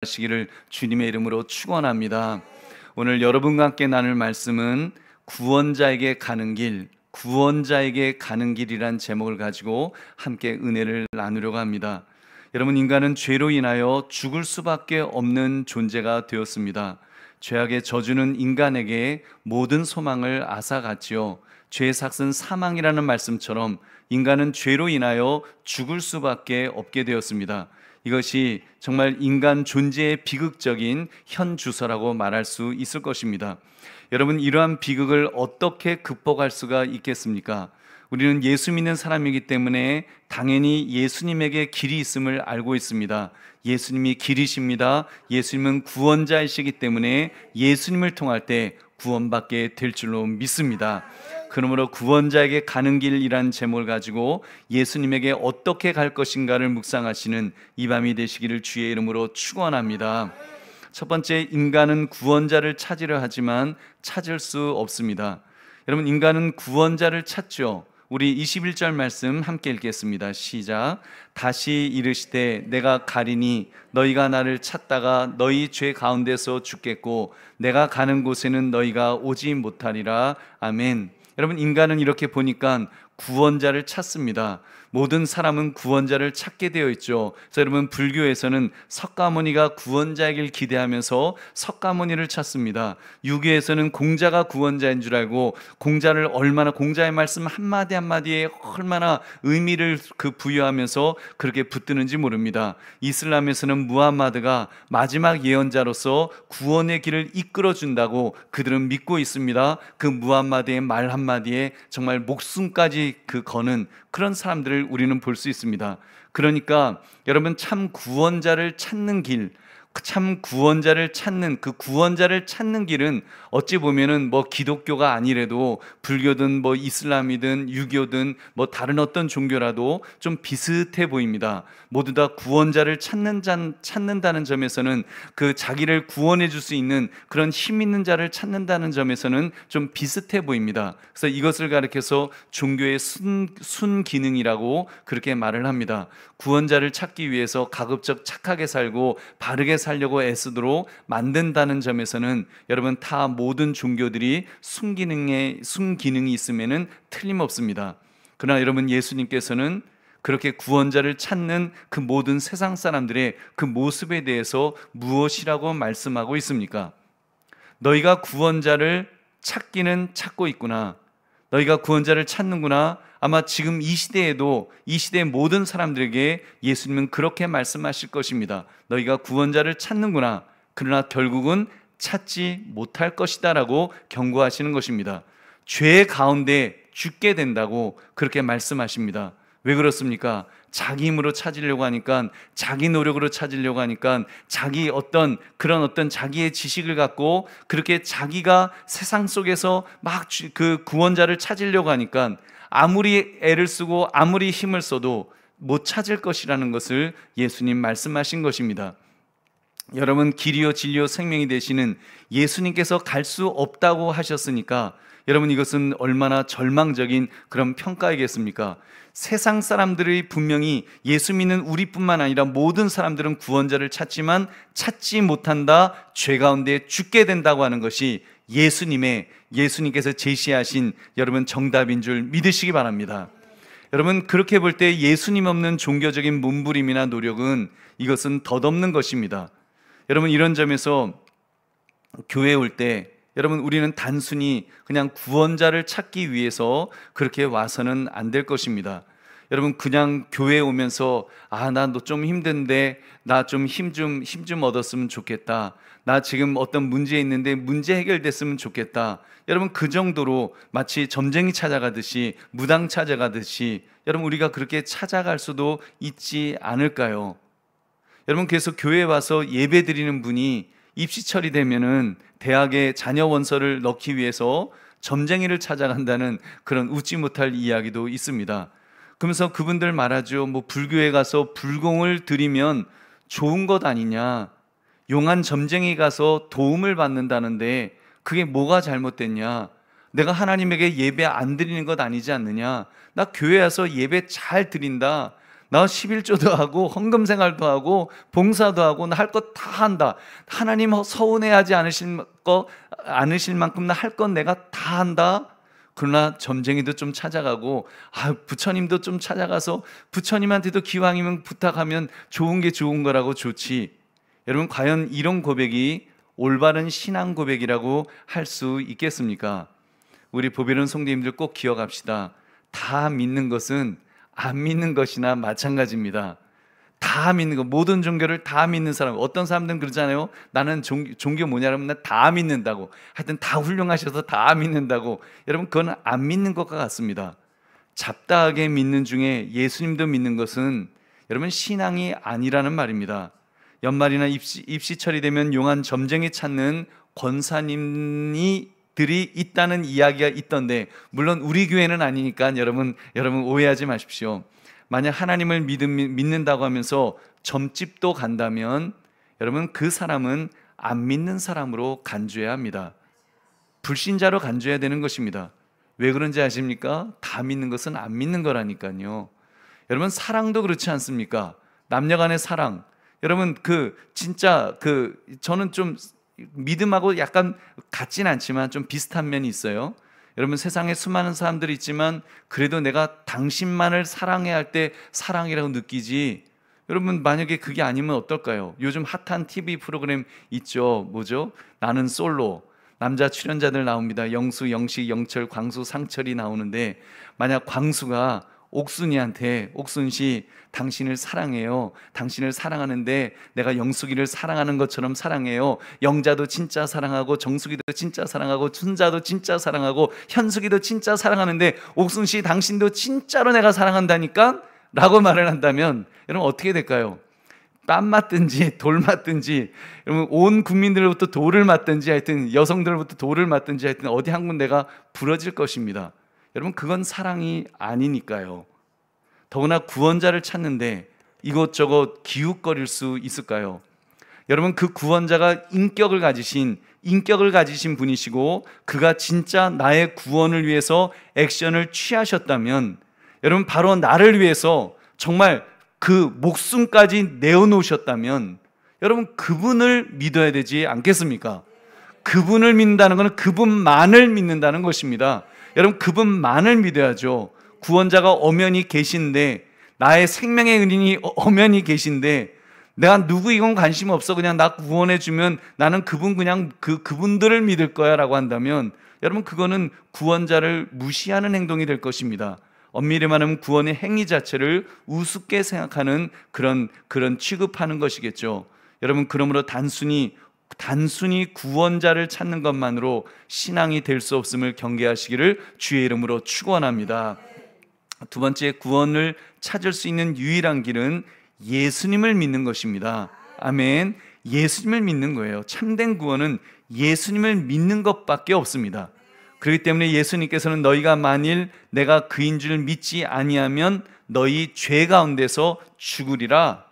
하시기를 주님의 이름으로 축원합니다. 오늘 여러분과 함께 나눌 말씀은 구원자에게 가는 길, 구원자에게 가는 길이란 제목을 가지고 함께 은혜를 나누려고 합니다. 여러분, 인간은 죄로 인하여 죽을 수밖에 없는 존재가 되었습니다. 죄악의 저주는 인간에게 모든 소망을 앗아갔지요. 죄의 삭은 사망이라는 말씀처럼 인간은 죄로 인하여 죽을 수밖에 없게 되었습니다. 이것이 정말 인간 존재의 비극적인 현주소라고 말할 수 있을 것입니다. 여러분, 이러한 비극을 어떻게 극복할 수가 있겠습니까? 우리는 예수 믿는 사람이기 때문에 당연히 예수님에게 길이 있음을 알고 있습니다. 예수님이 길이십니다. 예수님은 구원자이시기 때문에 예수님을 통할 때 구원받게 될 줄로 믿습니다. 그러므로 구원자에게 가는 길이란 제목을 가지고 예수님에게 어떻게 갈 것인가를 묵상하시는 이 밤이 되시기를 주의 이름으로 축원합니다. 첫 번째, 인간은 구원자를 찾으려 하지만 찾을 수 없습니다. 여러분, 인간은 구원자를 찾죠. 우리 21절 말씀 함께 읽겠습니다. 시작. 다시 이르시되 내가 가리니 너희가 나를 찾다가 너희 죄 가운데서 죽겠고 내가 가는 곳에는 너희가 오지 못하리라. 아멘. 여러분, 인간은 이렇게 보니까 구원자를 찾습니다. 모든 사람은 구원자를 찾게 되어 있죠. 그래서 여러분, 불교에서는 석가모니가 구원자이길 기대하면서 석가모니를 찾습니다. 유교에서는 공자가 구원자인 줄 알고 공자의 말씀 한마디 한마디에 얼마나 의미를 부여하면서 그렇게 붙드는지 모릅니다. 이슬람에서는 무함마드가 마지막 예언자로서 구원의 길을 이끌어준다고 그들은 믿고 있습니다. 그 무함마드의 말 한마디에 정말 목숨까지 거는 그런 사람들을 우리는 볼 수 있습니다. 그러니까 여러분, 참 구원자를 찾는 길, 참 구원자를 찾는 그 구원자를 찾는 길은 어찌 보면은 기독교가 아니래도 불교든 이슬람이든 유교든 다른 어떤 종교라도 좀 비슷해 보입니다. 모두 다 구원자를 찾는다는 점에서는 그 자기를 구원해 줄 수 있는 그런 힘 있는 자를 찾는다는 점에서는 좀 비슷해 보입니다. 그래서 이것을 가리켜서 종교의 순기능이라고 그렇게 말을 합니다. 구원자를 찾기 위해서 가급적 착하게 살고 바르게 살려고 애쓰도록 만든다는 점에서는 여러분, 다 모든 종교들이 순기능이 있으면은 틀림없습니다. 그러나 여러분, 예수님께서는 그렇게 구원자를 찾는 그 모든 세상 사람들의 그 모습에 대해서 무엇이라고 말씀하고 있습니까? 너희가 구원자를 찾기는 찾고 있구나. 너희가 구원자를 찾는구나. 아마 지금 이 시대에도 이 시대의 모든 사람들에게 예수님은 그렇게 말씀하실 것입니다. 너희가 구원자를 찾는구나. 그러나 결국은 찾지 못할 것이다 라고 경고하시는 것입니다. 죄 가운데 죽게 된다고 그렇게 말씀하십니다. 왜 그렇습니까? 자기 힘으로 찾으려고 하니까, 자기 노력으로 찾으려고 하니까, 그런 어떤 자기의 지식을 갖고 그렇게 자기가 세상 속에서 막 그 구원자를 찾으려고 하니까 아무리 애를 쓰고 아무리 힘을 써도 못 찾을 것이라는 것을 예수님 말씀하신 것입니다. 여러분, 길이요 진리요 생명이 되시는 예수님께서 갈 수 없다고 하셨으니까 여러분, 이것은 얼마나 절망적인 그런 평가이겠습니까? 세상 사람들이 분명히 예수 믿는 우리뿐만 아니라 모든 사람들은 구원자를 찾지만 찾지 못한다, 죄 가운데 죽게 된다고 하는 것이 예수님께서 제시하신 여러분 정답인 줄 믿으시기 바랍니다. 여러분, 그렇게 볼 때 예수님 없는 종교적인 몸부림이나 노력은 이것은 덧없는 것입니다. 여러분, 이런 점에서 교회에 올 때 여러분, 우리는 단순히 그냥 구원자를 찾기 위해서 그렇게 와서는 안 될 것입니다. 여러분, 그냥 교회에 오면서 나 너 좀 힘든데 나 좀 힘 좀 얻었으면 좋겠다. 나 지금 어떤 문제 있는데 문제 해결됐으면 좋겠다. 여러분, 그 정도로 마치 점쟁이 찾아가듯이 무당 찾아가듯이 여러분, 우리가 그렇게 찾아갈 수도 있지 않을까요? 여러분, 그래서 교회에 와서 예배 드리는 분이 입시철이 되면은 대학에 자녀 원서를 넣기 위해서 점쟁이를 찾아간다는 그런 웃지 못할 이야기도 있습니다. 그러면서 그분들 말하죠. 불교에 가서 불공을 드리면 좋은 것 아니냐. 용한 점쟁이 가서 도움을 받는다는데 그게 뭐가 잘못됐냐. 내가 하나님에게 예배 안 드리는 것 아니지 않느냐. 나 교회 와서 예배 잘 드린다. 나 11조도 하고 헌금 생활도 하고 봉사도 하고 나 할 것 다 한다. 하나님 서운해하지 않으실 만큼 나 할 건 내가 다 한다. 그러나 점쟁이도 좀 찾아가고 부처님도 좀 찾아가서 부처님한테도 기왕이면 부탁하면 좋은 게 좋은 거라고 좋지. 여러분, 과연 이런 고백이 올바른 신앙 고백이라고 할 수 있겠습니까? 우리 보배로운 성도님들 꼭 기억합시다. 다 믿는 것은 안 믿는 것이나 마찬가지입니다. 다 믿는 거, 모든 종교를 다 믿는 사람, 어떤 사람들은 그러잖아요. 나는 종교 뭐냐면 나 다 믿는다고. 하여튼 다 훌륭하셔서 다 믿는다고. 여러분, 그건 안 믿는 것과 같습니다. 잡다하게 믿는 중에 예수님도 믿는 것은 여러분 신앙이 아니라는 말입니다. 연말이나 입시철이 되면 용한 점쟁이 찾는 권사님들이 있다는 이야기가 있던데, 물론 우리 교회는 아니니까 여러분 오해하지 마십시오. 만약 하나님을 믿는다고 하면서 점집도 간다면 여러분 그 사람은 안 믿는 사람으로 간주해야 합니다. 불신자로 간주해야 되는 것입니다. 왜 그런지 아십니까? 다 믿는 것은 안 믿는 거라니까요. 여러분, 사랑도 그렇지 않습니까? 남녀 간의 사랑. 여러분, 저는 좀 믿음하고 약간 같진 않지만 좀 비슷한 면이 있어요. 여러분, 세상에 수많은 사람들이 있지만 그래도 내가 당신만을 사랑해야 할 때 사랑이라고 느끼지. 여러분, 만약에 그게 아니면 어떨까요? 요즘 핫한 TV 프로그램 있죠. 뭐죠? 나는 솔로. 남자 출연자들 나옵니다. 영수, 영식, 영철, 광수, 상철이 나오는데, 만약 광수가 옥순이한테, 옥순씨 당신을 사랑해요. 당신을 사랑하는데 내가 영숙이를 사랑하는 것처럼 사랑해요. 영자도 진짜 사랑하고 정숙이도 진짜 사랑하고 춘자도 진짜 사랑하고 현숙이도 진짜 사랑하는데 옥순씨 당신도 진짜로 내가 사랑한다니까? 라고 말을 한다면 여러분 어떻게 될까요? 뺨 맞든지 돌 맞든지, 여러분 온 국민들로부터 돌을 맞든지, 하여튼 여성들로부터 돌을 맞든지, 하여튼 어디 한 군데가 부러질 것입니다. 여러분, 그건 사랑이 아니니까요. 더구나 구원자를 찾는데 이것저것 기웃거릴 수 있을까요? 여러분, 그 구원자가 인격을 가지신 분이시고 그가 진짜 나의 구원을 위해서 액션을 취하셨다면, 여러분 바로 나를 위해서 정말 그 목숨까지 내어놓으셨다면 여러분 그분을 믿어야 되지 않겠습니까? 그분을 믿는다는 것은 그분만을 믿는다는 것입니다. 여러분, 그분만을 믿어야죠. 구원자가 엄연히 계신데, 나의 생명의 은인이 엄연히 계신데, 내가 누구 이건 관심 없어, 그냥 나 구원해 주면 나는 그냥 그분들을 믿을 거야 라고 한다면 여러분 그거는 구원자를 무시하는 행동이 될 것입니다. 엄밀히 말하면 구원의 행위 자체를 우습게 생각하는 그런 취급하는 것이겠죠. 여러분, 그러므로 단순히 구원자를 찾는 것만으로 신앙이 될 수 없음을 경계하시기를 주의 이름으로 축원합니다. 두 번째, 구원을 찾을 수 있는 유일한 길은 예수님을 믿는 것입니다. 아멘. 예수님을 믿는 거예요. 참된 구원은 예수님을 믿는 것밖에 없습니다. 그렇기 때문에 예수님께서는 너희가 만일 내가 그인 줄 믿지 아니하면 너희 죄 가운데서 죽으리라.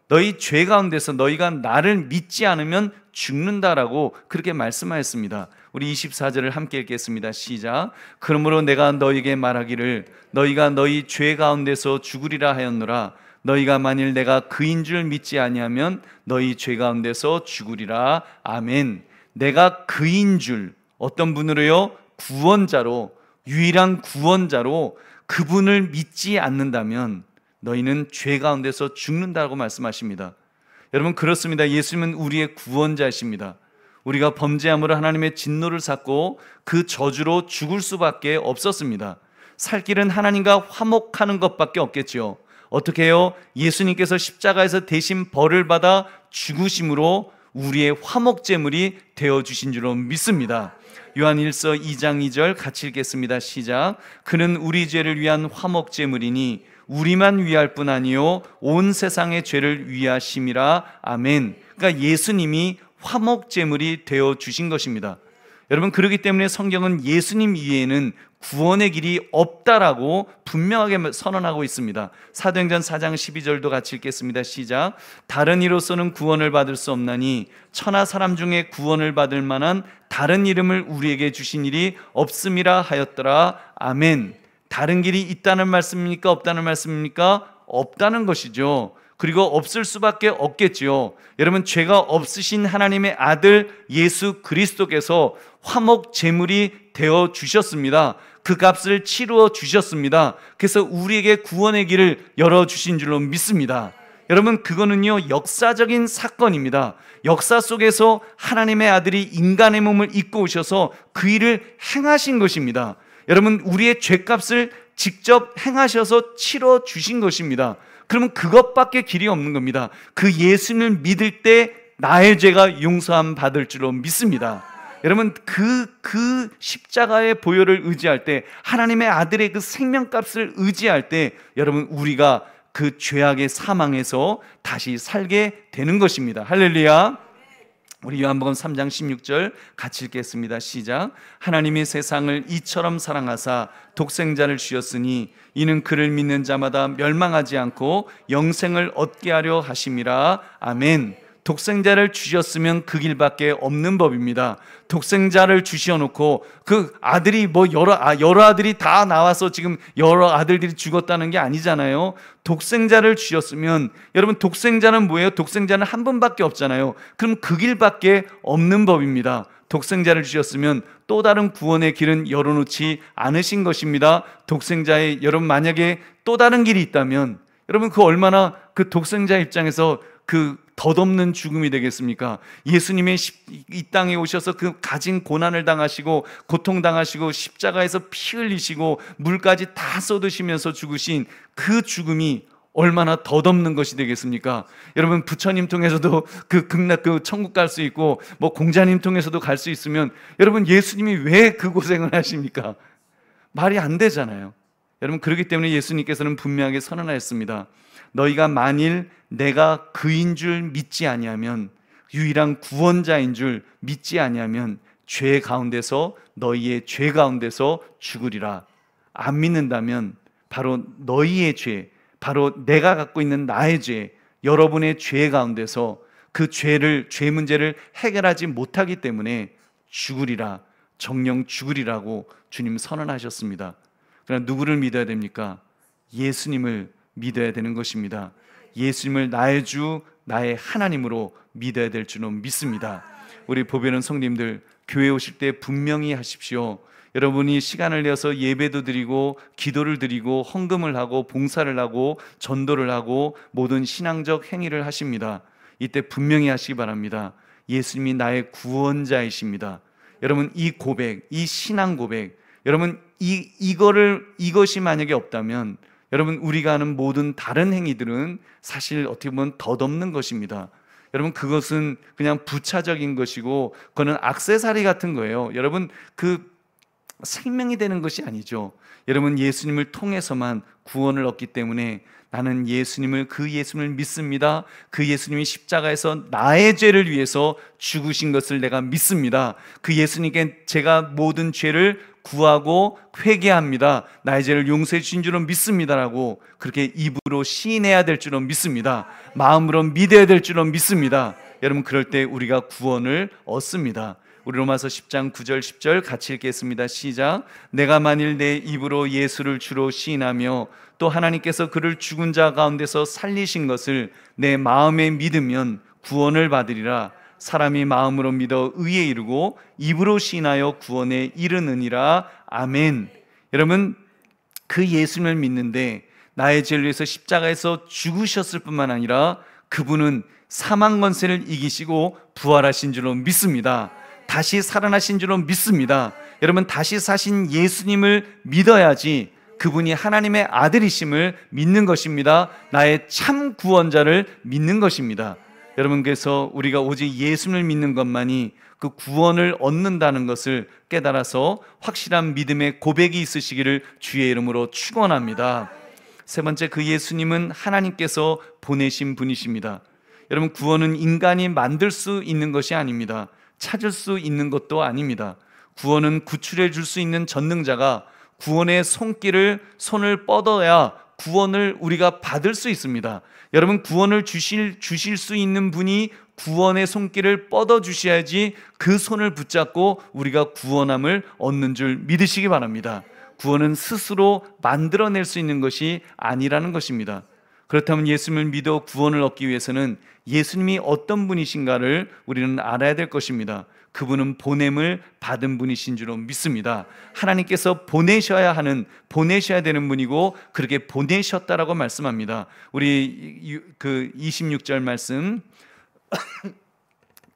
너희 죄 가운데서 너희가 나를 믿지 않으면 죽는다라고 그렇게 말씀하였습니다. 우리 24절을 함께 읽겠습니다. 시작. 그러므로 내가 너희에게 말하기를 너희가 너희 죄 가운데서 죽으리라 하였노라. 너희가 만일 내가 그인 줄 믿지 아니하면 너희 죄 가운데서 죽으리라. 아멘. 내가 그인 줄, 어떤 분으로요? 구원자로, 유일한 구원자로 그분을 믿지 않는다면 너희는 죄 가운데서 죽는다고 말씀하십니다. 여러분, 그렇습니다. 예수님은 우리의 구원자이십니다. 우리가 범죄함으로 하나님의 진노를 샀고 그 저주로 죽을 수밖에 없었습니다. 살 길은 하나님과 화목하는 것밖에 없겠지요. 어떻게 해요? 예수님께서 십자가에서 대신 벌을 받아 죽으심으로 우리의 화목제물이 되어주신 줄로 믿습니다. 요한 1서 2장 2절 같이 읽겠습니다. 시작. 그는 우리 죄를 위한 화목제물이니 우리만 위할 뿐 아니요 온 세상의 죄를 위하심이라. 아멘. 그러니까 예수님이 화목제물이 되어주신 것입니다. 여러분, 그렇기 때문에 성경은 예수님 이외에는 구원의 길이 없다라고 분명하게 선언하고 있습니다. 사도행전 4장 12절도 같이 읽겠습니다. 시작. 다른 이로서는 구원을 받을 수 없나니 천하 사람 중에 구원을 받을 만한 다른 이름을 우리에게 주신 일이 없음이라 하였더라. 아멘. 다른 길이 있다는 말씀입니까? 없다는 말씀입니까? 없다는 것이죠. 그리고 없을 수밖에 없겠지요. 여러분, 죄가 없으신 하나님의 아들 예수 그리스도께서 화목 제물이 되어 주셨습니다. 그 값을 치루어 주셨습니다. 그래서 우리에게 구원의 길을 열어주신 줄로 믿습니다. 여러분, 그거는요 역사적인 사건입니다. 역사 속에서 하나님의 아들이 인간의 몸을 입고 오셔서 그 일을 행하신 것입니다. 여러분, 우리의 죄값을 직접 행하셔서 치러 주신 것입니다. 그러면 그것밖에 길이 없는 겁니다. 그 예수님을 믿을 때 나의 죄가 용서함 받을 줄로 믿습니다. 여러분, 그 십자가의 보혈을 의지할 때, 하나님의 아들의 그 생명값을 의지할 때, 여러분, 우리가 그 죄악의 사망에서 다시 살게 되는 것입니다. 할렐루야. 우리 요한복음 3장 16절 같이 읽겠습니다. 시작. 하나님이 세상을 이처럼 사랑하사 독생자를 주셨으니 이는 그를 믿는 자마다 멸망하지 않고 영생을 얻게 하려 하심이라. 아멘. 독생자를 주셨으면 그 길밖에 없는 법입니다. 독생자를 주셔놓고 그 아들이 여러 아들이 다 나와서 지금 여러 아들들이 죽었다는 게 아니잖아요. 독생자를 주셨으면, 여러분, 독생자는 뭐예요? 독생자는 한 분밖에 없잖아요. 그럼 그 길밖에 없는 법입니다. 독생자를 주셨으면 또 다른 구원의 길은 열어놓지 않으신 것입니다. 독생자의, 여러분, 만약에 또 다른 길이 있다면, 여러분, 그 얼마나 그 독생자 입장에서 그 덧없는 죽음이 되겠습니까? 예수님이 이 땅에 오셔서 그 가진 고난을 당하시고 고통당하시고 십자가에서 피 흘리시고 물까지 다 쏟으시면서 죽으신 그 죽음이 얼마나 덧없는 것이 되겠습니까? 여러분, 부처님 통해서도 그 천국 갈 수 있고 뭐 공자님 통해서도 갈 수 있으면, 여러분, 예수님이 왜 그 고생을 하십니까? 말이 안 되잖아요. 여러분, 그렇기 때문에 예수님께서는 분명하게 선언하였습니다. 너희가 만일 내가 그인 줄 믿지 아니하면, 유일한 구원자인 줄 믿지 아니하면 죄 가운데서, 너희의 죄 가운데서 죽으리라. 안 믿는다면 바로 너희의 죄, 바로 내가 갖고 있는 나의 죄, 여러분의 죄 가운데서 그 죄 문제를 해결하지 못하기 때문에 죽으리라, 정령 죽으리라고 주님 선언하셨습니다. 그러나 누구를 믿어야 됩니까? 예수님을 믿어야 되는 것입니다. 예수님을 나의 주, 나의 하나님으로 믿어야 될 줄로 믿습니다. 우리 보배는 성님들, 교회 오실 때 분명히 하십시오. 여러분이 시간을 내서 예배도 드리고 기도를 드리고 헌금을 하고 봉사를 하고 전도를 하고 모든 신앙적 행위를 하십니다. 이때 분명히 하시기 바랍니다. 예수님이 나의 구원자이십니다. 여러분, 이 고백, 이 신앙 고백, 여러분, 이것이 만약에 없다면, 여러분, 우리가 하는 모든 다른 행위들은 사실 어떻게 보면 덧없는 것입니다. 여러분, 그것은 그냥 부차적인 것이고 그거는 액세서리 같은 거예요. 여러분, 그 생명이 되는 것이 아니죠. 여러분, 예수님을 통해서만 구원을 얻기 때문에 나는 그 예수님을 믿습니다. 그 예수님이 십자가에서 나의 죄를 위해서 죽으신 것을 내가 믿습니다. 그 예수님께 제가 모든 죄를 구하고 회개합니다. 나의 죄를 용서해 주신 줄로 믿습니다라고 그렇게 입으로 시인해야 될 줄로 믿습니다. 마음으로 믿어야 될 줄로 믿습니다. 여러분, 그럴 때 우리가 구원을 얻습니다. 우리 로마서 10장 9절 10절 같이 읽겠습니다. 시작. 내가 만일 내 입으로 예수를 주로 시인하며 또 하나님께서 그를 죽은 자 가운데서 살리신 것을 내 마음에 믿으면 구원을 받으리라. 사람이 마음으로 믿어 의에 이르고 입으로 시인하여 구원에 이르느니라. 아멘. 여러분, 그 예수님을 믿는데 나의 죄를 위해서 십자가에서 죽으셨을 뿐만 아니라 그분은 사망 권세를 이기시고 부활하신 줄로 믿습니다. 다시 살아나신 줄로 믿습니다. 여러분, 다시 사신 예수님을 믿어야지 그분이 하나님의 아들이심을 믿는 것입니다. 나의 참 구원자를 믿는 것입니다. 여러분, 그래서 우리가 오직 예수님을 믿는 것만이 그 구원을 얻는다는 것을 깨달아서 확실한 믿음의 고백이 있으시기를 주의 이름으로 축원합니다. 세 번째, 그 예수님은 하나님께서 보내신 분이십니다. 여러분, 구원은 인간이 만들 수 있는 것이 아닙니다. 찾을 수 있는 것도 아닙니다. 구원은 구출해 줄 수 있는 전능자가 구원의 손을 뻗어야 구원을 우리가 받을 수 있습니다. 여러분, 구원을 주실 수 있는 분이 구원의 손길을 뻗어 주셔야지 그 손을 붙잡고 우리가 구원함을 얻는 줄 믿으시기 바랍니다. 구원은 스스로 만들어낼 수 있는 것이 아니라는 것입니다. 그렇다면 예수님을 믿어 구원을 얻기 위해서는 예수님이 어떤 분이신가를 우리는 알아야 될 것입니다. 그분은 보냄을 받은 분이신 줄로 믿습니다. 하나님께서 보내셔야 되는 분이고 그렇게 보내셨다라고 말씀합니다. 우리 그 26절 말씀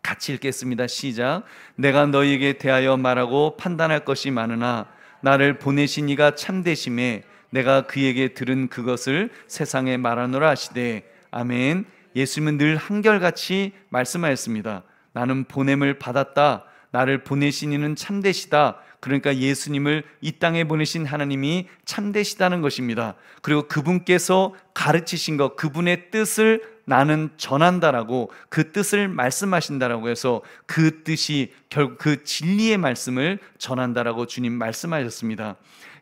같이 읽겠습니다. 시작. 내가 너희에게 대하여 말하고 판단할 것이 많으나 나를 보내신 이가 참되심에 내가 그에게 들은 그것을 세상에 말하노라 하시되. 아멘. 예수님은 늘 한결같이 말씀하였습니다. 나는 보냄을 받았다. 나를 보내신 이는 참되시다. 그러니까 예수님을 이 땅에 보내신 하나님이 참되시다는 것입니다. 그리고 그분께서 가르치신 것, 그분의 뜻을 나는 전한다라고, 그 뜻을 말씀하신다라고 해서 그 뜻이 결국 그 진리의 말씀을 전한다라고 주님 말씀하셨습니다.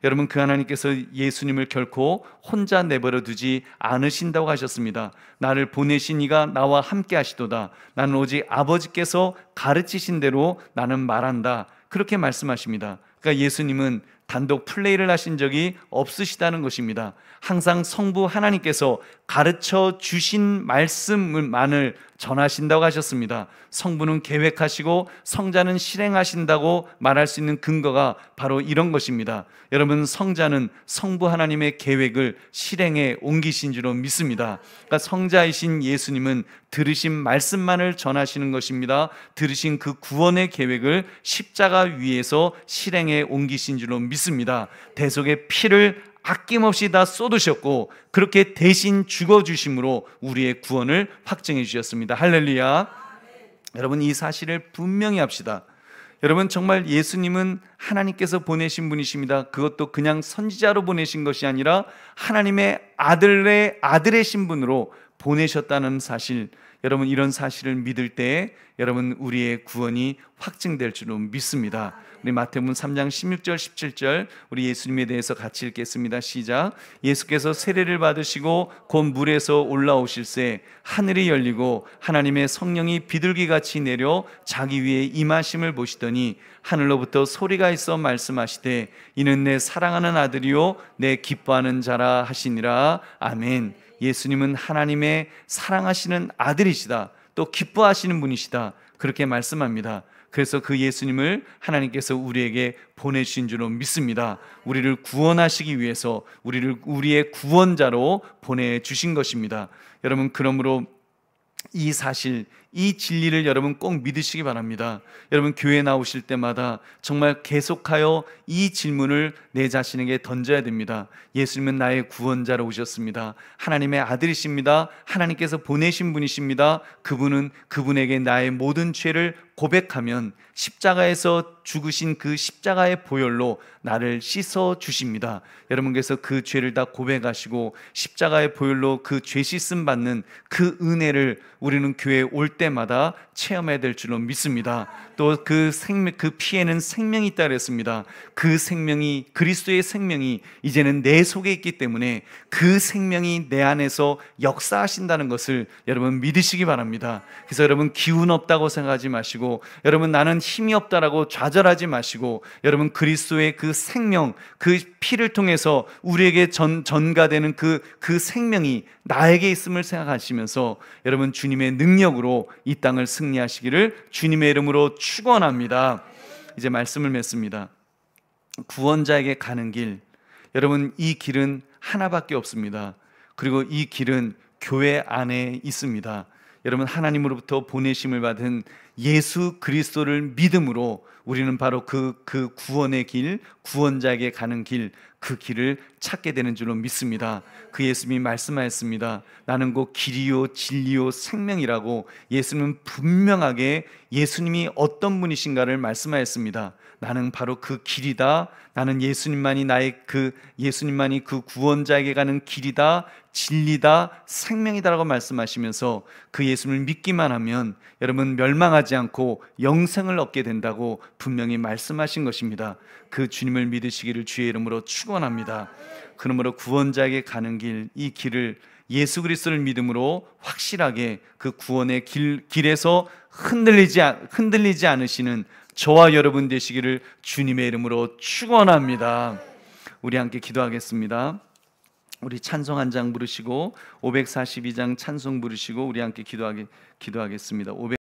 여러분, 그 하나님께서 예수님을 결코 혼자 내버려 두지 않으신다고 하셨습니다. 나를 보내신 이가 나와 함께 하시도다. 나는 오직 아버지께서 가르치신 대로 나는 말한다. 그렇게 말씀하십니다. 그러니까 예수님은 단독 플레이를 하신 적이 없으시다는 것입니다. 항상 성부 하나님께서 가르쳐 주신 말씀만을 전하신다고 하셨습니다. 성부는 계획하시고 성자는 실행하신다고 말할 수 있는 근거가 바로 이런 것입니다. 여러분, 성자는 성부 하나님의 계획을 실행에 옮기신 줄로 믿습니다. 그러니까 성자이신 예수님은 들으신 말씀만을 전하시는 것입니다. 들으신 그 구원의 계획을 십자가 위에서 실행에 옮기신 줄로 믿습니다. 대속의 피를 아낌없이 다 쏟으셨고 그렇게 대신 죽어주심으로 우리의 구원을 확증해 주셨습니다. 할렐루야. 여러분, 이 사실을 분명히 합시다. 여러분, 정말 예수님은 하나님께서 보내신 분이십니다. 그것도 그냥 선지자로 보내신 것이 아니라 하나님의 아들의 신분으로 보내셨다는 사실, 여러분, 이런 사실을 믿을 때에 여러분 우리의 구원이 확증될 줄로 믿습니다. 우리 마태복음 3장 16절 17절 우리 예수님에 대해서 같이 읽겠습니다. 시작. 예수께서 세례를 받으시고 곧 물에서 올라오실새 하늘이 열리고 하나님의 성령이 비둘기같이 내려 자기 위에 임하심을 보시더니 하늘로부터 소리가 있어 말씀하시되 이는 내 사랑하는 아들이요 내 기뻐하는 자라 하시니라. 아멘. 예수님은 하나님의 사랑하시는 아들이시다. 또 기뻐하시는 분이시다. 그렇게 말씀합니다. 그래서 그 예수님을 하나님께서 우리에게 보내주신 줄로 믿습니다. 우리를 구원하시기 위해서 우리의 구원자로 보내주신 것입니다. 여러분, 그러므로 이 사실, 이 진리를 여러분 꼭 믿으시기 바랍니다. 여러분, 교회 나오실 때마다 정말 계속하여 이 질문을 내 자신에게 던져야 됩니다. 예수님은 나의 구원자로 오셨습니다. 하나님의 아들이십니다. 하나님께서 보내신 분이십니다. 그분에게 나의 모든 죄를 고백하면 십자가에서 죽으신 그 십자가의 보혈로 나를 씻어 주십니다. 여러분께서 그 죄를 다 고백하시고 십자가의 보혈로 그 죄 씻음 받는 그 은혜를 우리는 교회에 올 때마다 체험해야 될 줄로 믿습니다. 또 그 피에는 생명이 있다 그랬습니다. 그 생명이, 그리스도의 생명이 이제는 내 속에 있기 때문에 그 생명이 내 안에서 역사하신다는 것을 여러분 믿으시기 바랍니다. 그래서 여러분, 기운 없다고 생각하지 마시고, 여러분 나는 힘이 없다라고 좌절하지 마시고, 여러분 그리스도의 그 생명, 그 피를 통해서 우리에게 전가되는 그 생명이 나에게 있음을 생각하시면서 여러분 주님의 능력으로 이 땅을 승리하시기를 주님의 이름으로 축원합니다. 이제 말씀을 맺습니다. 구원자에게 가는 길, 여러분 이 길은 하나밖에 없습니다. 그리고 이 길은 교회 안에 있습니다. 여러분, 하나님으로부터 보내심을 받은 예수 그리스도를 믿음으로 우리는 바로 그 구원의 길, 구원자에게 가는 길, 그 길을 찾게 되는 줄로 믿습니다. 그 예수님이 말씀하였습니다. 나는 곧 길이요 진리요 생명이라고. 예수님은 분명하게 예수님이 어떤 분이신가를 말씀하였습니다. 나는 바로 그 길이다. 나는 예수님만이 예수님만이 그 구원자에게 가는 길이다, 진리다, 생명이다라고 말씀하시면서 그 예수님을 믿기만 하면 여러분 멸망하지 않고 영생을 얻게 된다고 분명히 말씀하신 것입니다. 그 주님을 믿으시기를 주의 이름으로 축원합니다. 그러므로 구원자에게 가는 길, 이 길을 예수 그리스도를 믿음으로 확실하게 그 구원의 길에서 흔들리지 않으시는 저와 여러분 되시기를 주님의 이름으로 축원합니다. 우리 함께 기도하겠습니다. 우리 찬송 한 장 부르시고 542장 찬송 부르시고 우리 함께 기도하겠습니다.